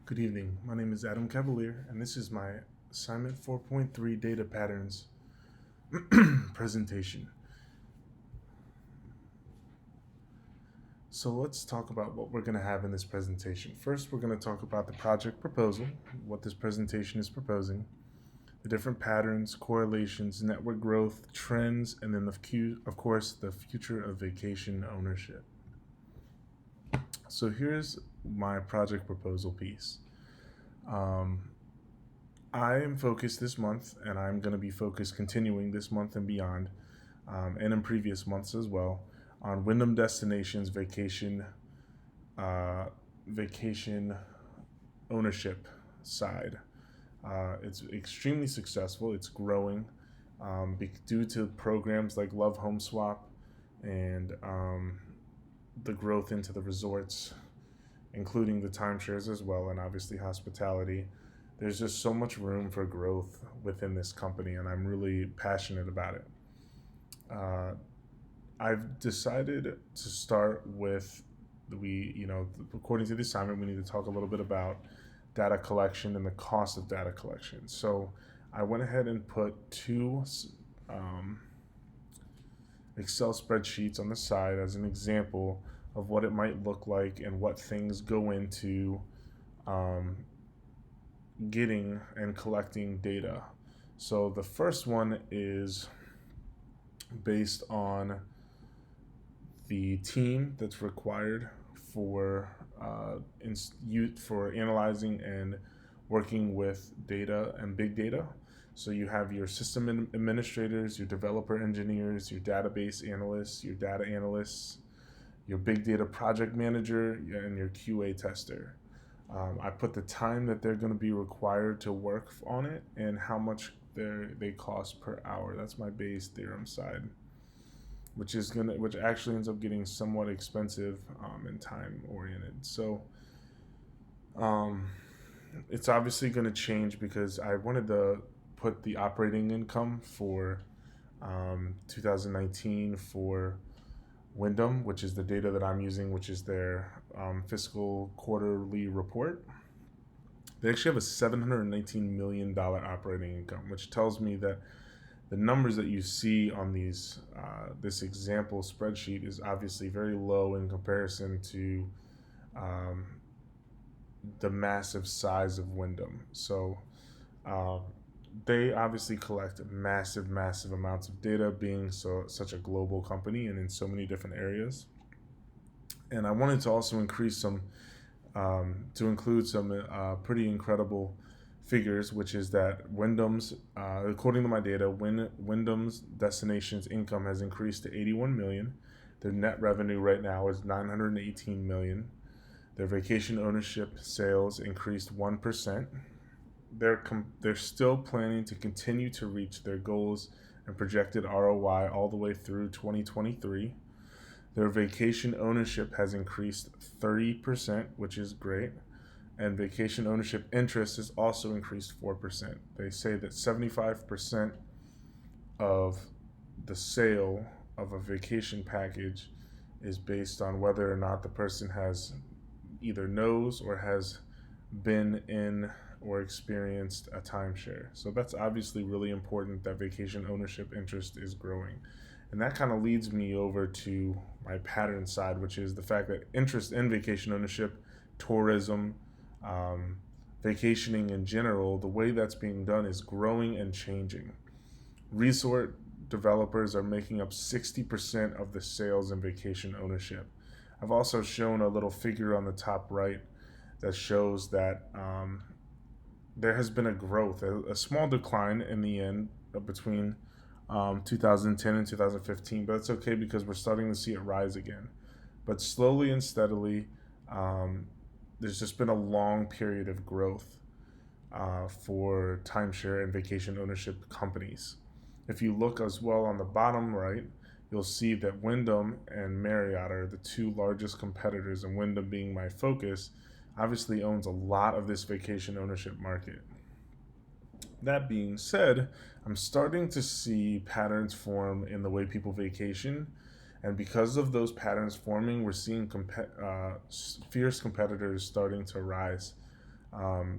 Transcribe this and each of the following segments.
Good evening. My name is Adam Cavalier, and this is my Assignment 4.3 Data Patterns presentation. So let's talk about what we're going to have in this presentation. First, we're going to talk about the project proposal, what this presentation is proposing, the different patterns, correlations, network growth, trends, and then of course, the future of vacation ownership. So here's my project proposal piece. Um, I am focused this month, and I'm going to be focused continuing this month and beyond, and in previous months as well, on Wyndham Destinations uh, vacation ownership side. It's extremely successful. It's growing due to programs like Love Home Swap and the growth into the resorts, including the timeshares as well, and obviously hospitality. There's just so much room for growth within this company, and I'm really passionate about it. Uh, I've decided to start with according to the assignment, we need to talk a little bit about data collection and the cost of data collection. So I went ahead and put two um, Excel spreadsheets on the side as an example of what it might look like and what things go into um, getting and collecting data. So the first one is based on the team that's required for for analyzing and working with data and big data. So you have your system administrators, your developer engineers, your database analysts, your data analysts, your big data project manager, and your QA tester. I put the time that they're going to be required to work on it and how much they cost per hour. That's my Bayes theorem side, which actually ends up getting somewhat expensive and time oriented. So um, it's obviously going to change because I wanted to put the operating income for 2019 for Wyndham, which is the data that I'm using, which is their fiscal quarterly report. They actually have a $719 million operating income, which tells me that the numbers that you see on this example spreadsheet is obviously very low in comparison to um, the massive size of Wyndham. So um, they obviously collect massive amounts of data, being such a global company and in so many different areas. And I wanted to also include some pretty incredible figures, which is that according to my data, Wyndham's destinations income has increased to 81 million. Their net revenue right now is 918 million. Their vacation ownership sales increased 1%. They're still planning to continue to reach their goals and projected ROI all the way through 2023. Their vacation ownership has increased 30%, which is great. And vacation ownership interest has also increased 4%. They say that 75% of the sale of a vacation package is based on whether or not the person has either knows or has been in or experienced a timeshare. So that's obviously really important that vacation ownership interest is growing. And that kind of leads me over to my pattern side, which is the fact that interest in vacation ownership, tourism, um, vacationing in general, the way that's being done is growing and changing. Resort developers are making up 60% of the sales in vacation ownership. I've also shown a little figure on the top right that shows that there has been a growth, a small decline in the end between 2010 and 2015, but it's okay because we're starting to see it rise again. But slowly and steadily, um, there's just been a long period of growth for timeshare and vacation ownership companies. If you look as well on the bottom right, you'll see that Wyndham and Marriott are the two largest competitors, and Wyndham being my focus, obviously owns a lot of this vacation ownership market. That being said, I'm starting to see patterns form in the way people vacation. And because of those patterns forming, we're seeing fierce competitors starting to rise.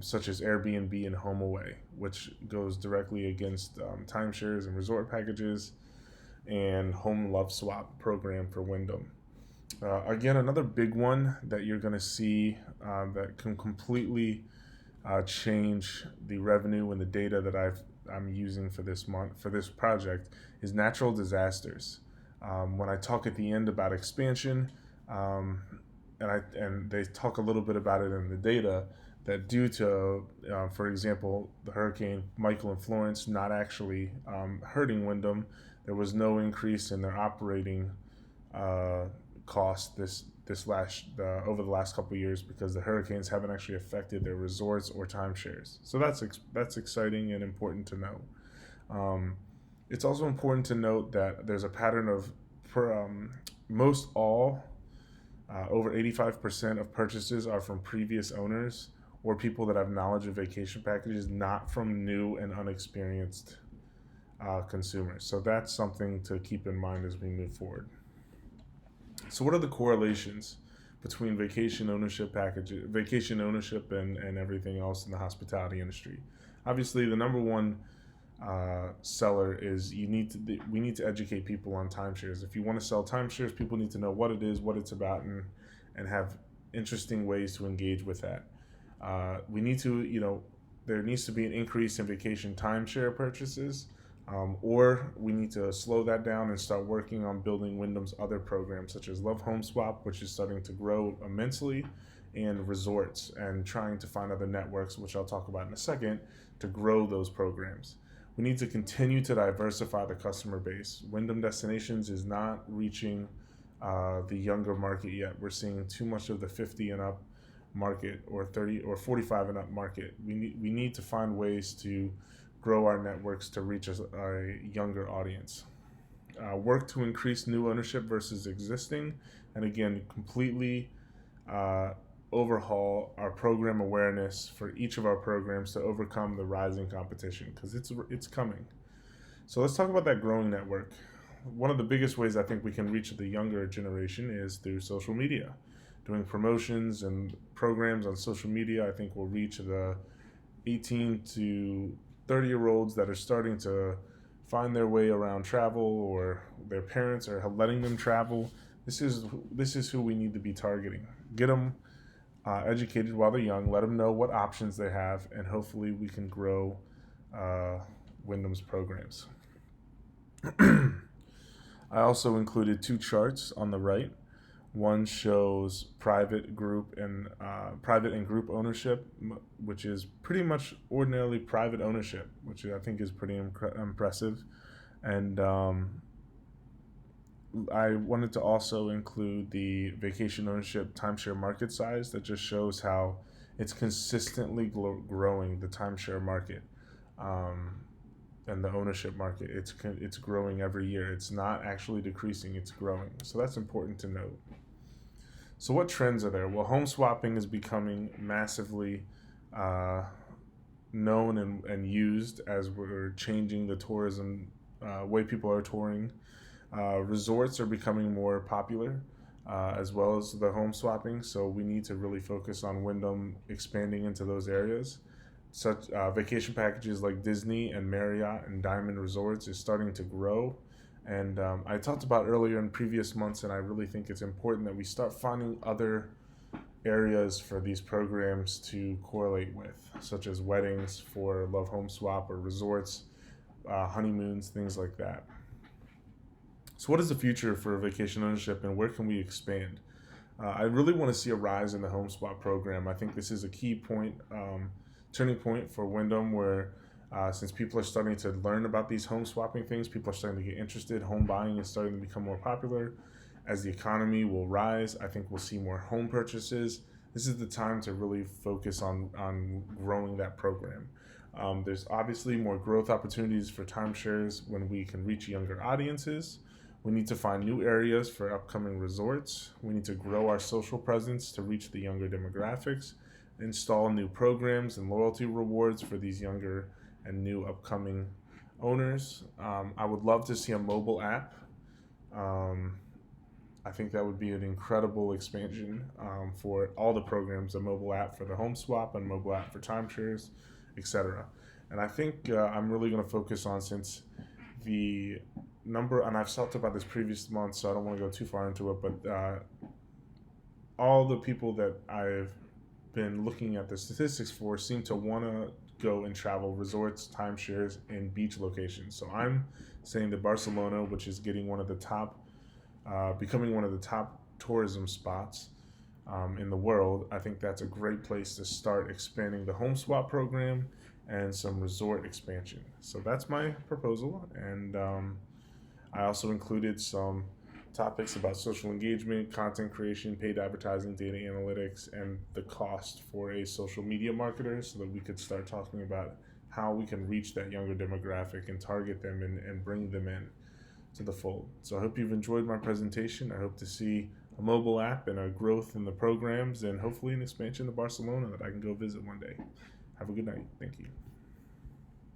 such as Airbnb and HomeAway, which goes directly against timeshares and resort packages, and Home Love Swap program for Wyndham. Again, another big one that you're going to see that can completely change the revenue and the data that I'm using for this project is natural disasters. When I talk at the end about expansion, um, and they talk a little bit about it in the data, that due to, for example, the Hurricane Michael and Florence not actually hurting Wyndham, there was no increase in their operating uh, cost this last over the last couple of years because the hurricanes haven't actually affected their resorts or timeshares. So that's exciting and important to know. It's also important to note that there's a pattern of most all over 85% of purchases are from previous owners or people that have knowledge of vacation packages, not from new and unexperienced consumers. So that's something to keep in mind as we move forward. So, what are the correlations between vacation ownership, and everything else in the hospitality industry? Obviously, the number one seller is we need to educate people on timeshares. If you want to sell timeshares, people need to know what it is, what it's about, and have interesting ways to engage with that. We need to, there needs to be an increase in vacation timeshare purchases, or we need to slow that down and start working on building Wyndham's other programs, such as Love Home Swap, which is starting to grow immensely, and resorts, and trying to find other networks, which I'll talk about in a second, to grow those programs. We need to continue to diversify the customer base. Wyndham Destinations is not reaching the younger market yet. We're seeing too much of the 50 and up market, or 30 or 45 and up market. We need to find ways to grow our networks to reach a younger audience. Work to increase new ownership versus existing, and again, completely overhaul our program awareness for each of our programs to overcome the rising competition, because it's coming. So let's talk about that growing network. One of the biggest ways I think we can reach the younger generation is through social media. Doing promotions and programs on social media, I think, will reach the 18 to 30-year-olds that are starting to find their way around travel, or their parents are letting them travel. This is who we need to be targeting. Get them educated while they're young. Let them know what options they have, and hopefully we can grow Wyndham's programs. I also included two charts on the right. One shows private and group ownership, which is pretty much ordinarily private ownership, which I think is pretty impressive. And I wanted to also include the vacation ownership timeshare market size that just shows how it's consistently growing, the timeshare market. And the ownership market, it's growing every year. It's not actually decreasing, it's growing. So that's important to note. So what trends are there? Well, home swapping is becoming massively known and used as we're changing the tourism way people are touring. Resorts are becoming more popular, as well as the home swapping. So we need to really focus on Wyndham expanding into those areas. Such vacation packages like Disney and Marriott and Diamond Resorts is starting to grow. And I talked about earlier in previous months, and I really think it's important that we start finding other areas for these programs to correlate with, such as weddings for Love Home Swap, or resorts, honeymoons, things like that. So what is the future for vacation ownership, and where can we expand? I really want to see a rise in the home swap program. I think this is a key point, turning point for Wyndham, where since people are starting to learn about these home swapping things, people are starting to get interested. Home buying is starting to become more popular. As the economy will rise, I think we'll see more home purchases. This is the time to really focus on growing that program. There's obviously more growth opportunities for timeshares when we can reach younger audiences. We need to find new areas for upcoming resorts. We need to grow our social presence to reach the younger demographics, install new programs and loyalty rewards for these younger and new upcoming owners. I would love to see a mobile app I think that would be an incredible expansion for all the programs, a mobile app for the home swap, a mobile app for timeshares, etc. And I think I'm really going to focus on, since the number, and I've talked about this previous month, so I don't want to go too far into it, but all the people that I've been looking at the statistics for seem to want to go and travel resorts, timeshares, and beach locations. So I'm saying that Barcelona, which is getting one of the top, becoming one of the top tourism spots in the world, I think that's a great place to start expanding the home swap program and some resort expansion. So that's my proposal, and I also included some topics about social engagement, content creation, paid advertising, data analytics, and the cost for a social media marketer, so that we could start talking about how we can reach that younger demographic and target them and bring them in to the fold. So I hope you've enjoyed my presentation. I hope to see a mobile app and a growth in the programs, and hopefully an expansion to Barcelona that I can go visit one day. Have a good night. Thank you.